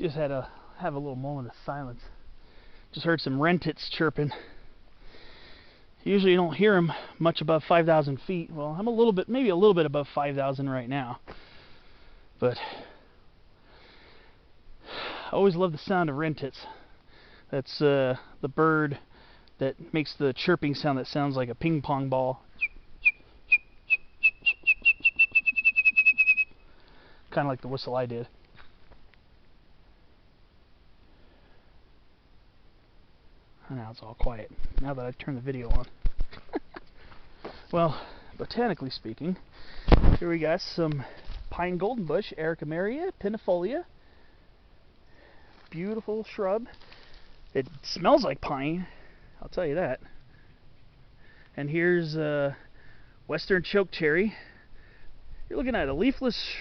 Just had to have a little moment of silence. Just heard some wren tits chirping. Usually you don't hear them much above 5,000 feet. Well, I'm a little bit, maybe a little bit above 5,000 right now. But I always love the sound of wren tits. That's the bird that makes the chirping sound that sounds like a ping pong ball. Kind of like the whistle I did. Now it's all quiet, now that I've turned the video on. Well, botanically speaking, here we got some pine golden bush, Ericameria pinnifolia. Beautiful shrub. It smells like pine, I'll tell you that. And here's western chokecherry. You're looking at a leafless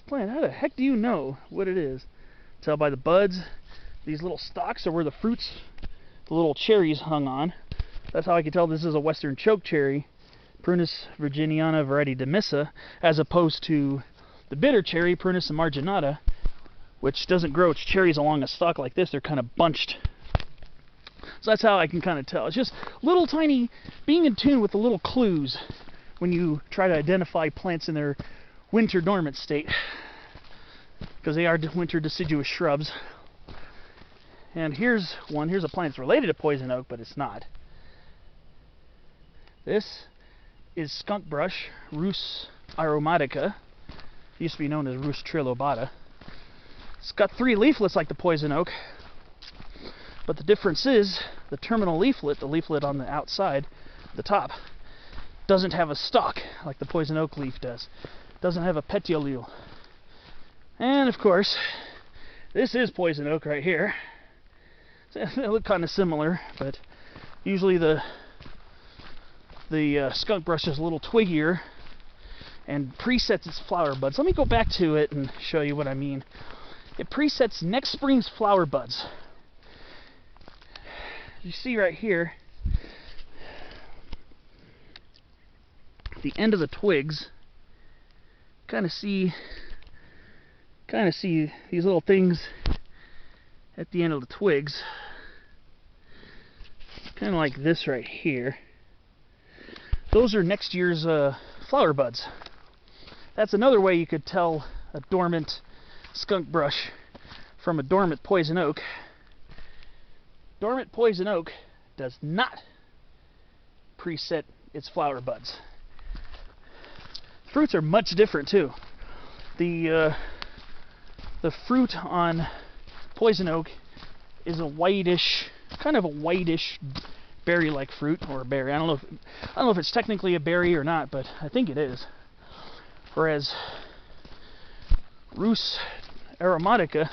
plant. How the heck do you know what it is? Tell by the buds. These little stalks are where the fruits, the little cherries hung on. That's how I can tell this is a western chokecherry, Prunus virginiana variety demissa, as opposed to the bitter cherry, Prunus marginata, which doesn't grow its cherries along a stalk like this. They're kind of bunched. So that's how I can kind of tell. It's just little tiny, being in tune with the little clues when you try to identify plants in their winter dormant state, because they are winter deciduous shrubs. And here's a plant that's related to poison oak, but it's not. This is skunk brush, Rhus aromatica. It used to be known as Rhus trilobata. It's got 3 leaflets like the poison oak, but the difference is the terminal leaflet, the leaflet on the outside, the top, doesn't have a stalk like the poison oak leaf does. Doesn't have a petiolule. And of course, this is poison oak right here. They look kind of similar, but usually the skunk brush is a little twiggier and presets its flower buds. Let me go back to it and show you what I mean. It presets next spring's flower buds. You see right here, the end of the twigs, kind of see these little things at the end of the twigs, kind of like this right here. Those are next year's flower buds. That's another way you could tell a dormant skunk brush from a dormant poison oak. Dormant poison oak does not preset its flower buds. Fruits are much different too. The fruit on poison oak is a whitish, kind of a whitish berry-like fruit, or a berry. I don't know if it's technically a berry or not, but I think it is. Whereas Rhus aromatica,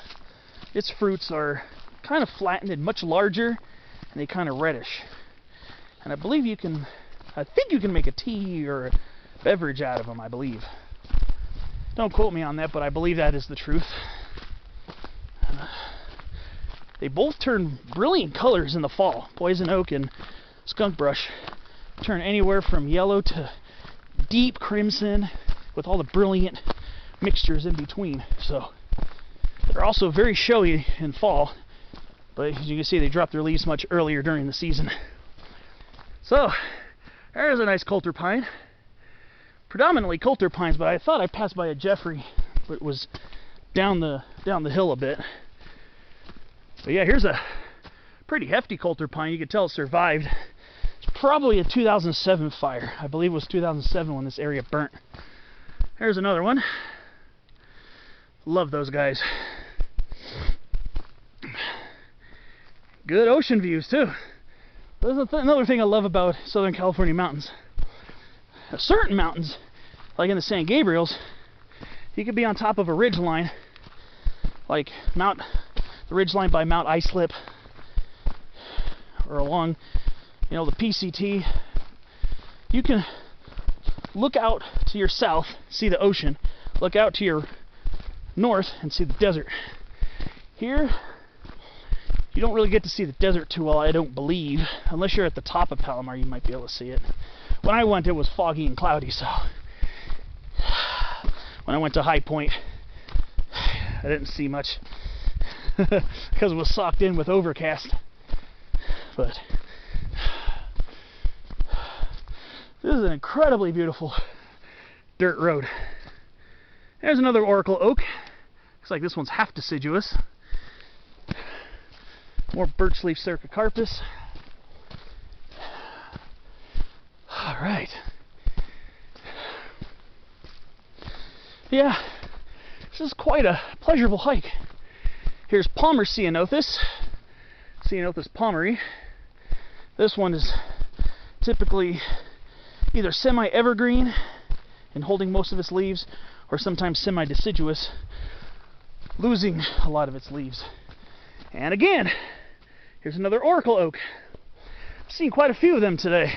its fruits are kind of flattened and much larger, and they kind of reddish. And I think you can make a tea or a beverage out of them, I believe. Don't quote me on that, but I believe that is the truth. They both turn brilliant colors in the fall. Poison oak and skunk brush turn anywhere from yellow to deep crimson with all the brilliant mixtures in between. So they're also very showy in fall, but as you can see, they drop their leaves much earlier during the season. So there's a nice coulter pine. Predominantly coulter pines, but I thought I passed by a Jeffrey, but it was down the hill a bit. But yeah, here's a pretty hefty coulter pine. You can tell it survived. It's probably a 2007 fire. I believe it was 2007 when this area burnt. There's another one. Love those guys. Good ocean views too. There's another thing I love about Southern California mountains. Certain mountains, like in the San Gabriels, you could be on top of a ridge line, like the ridge line by Mount Islip, or along, the PCT. You can look out to your south, see the ocean, look out to your north and see the desert. Here, you don't really get to see the desert too well, I don't believe, unless you're at the top of Palomar. You might be able to see it. When I went, it was foggy and cloudy, so when I went to High Point, I didn't see much. because it was socked in with overcast. But this is an incredibly beautiful dirt road. There's another Oracle oak. Looks like this one's half deciduous. More birch leaf cercocarpus. All right. Yeah, this is quite a pleasurable hike. Here's Palmer Ceanothus, Ceanothus palmeri. This one is typically either semi-evergreen and holding most of its leaves, or sometimes semi-deciduous, losing a lot of its leaves. And again, here's another Oracle oak. I've seen quite a few of them today.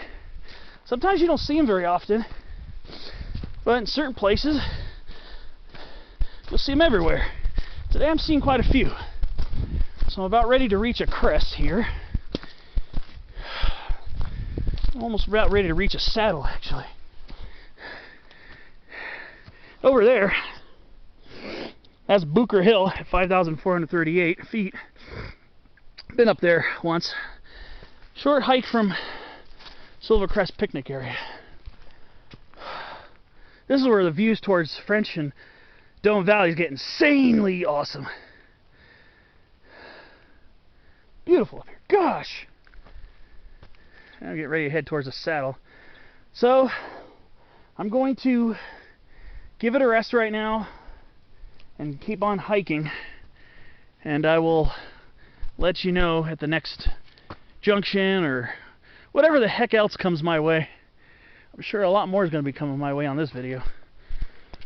Sometimes you don't see them very often, but in certain places, you'll see them everywhere. Today I'm seeing quite a few. So I'm about ready to reach a crest here. I'm almost about ready to reach a saddle, actually. Over there, that's Booker Hill at 5,438 feet. Been up there once. Short hike from Silvercrest picnic area. This is where the views towards French and Doane Valley get insanely awesome. Beautiful up here. Gosh! I'll get ready to head towards the saddle. So, I'm going to give it a rest right now and keep on hiking. And I will let you know at the next junction or whatever the heck else comes my way. I'm sure a lot more is going to be coming my way on this video.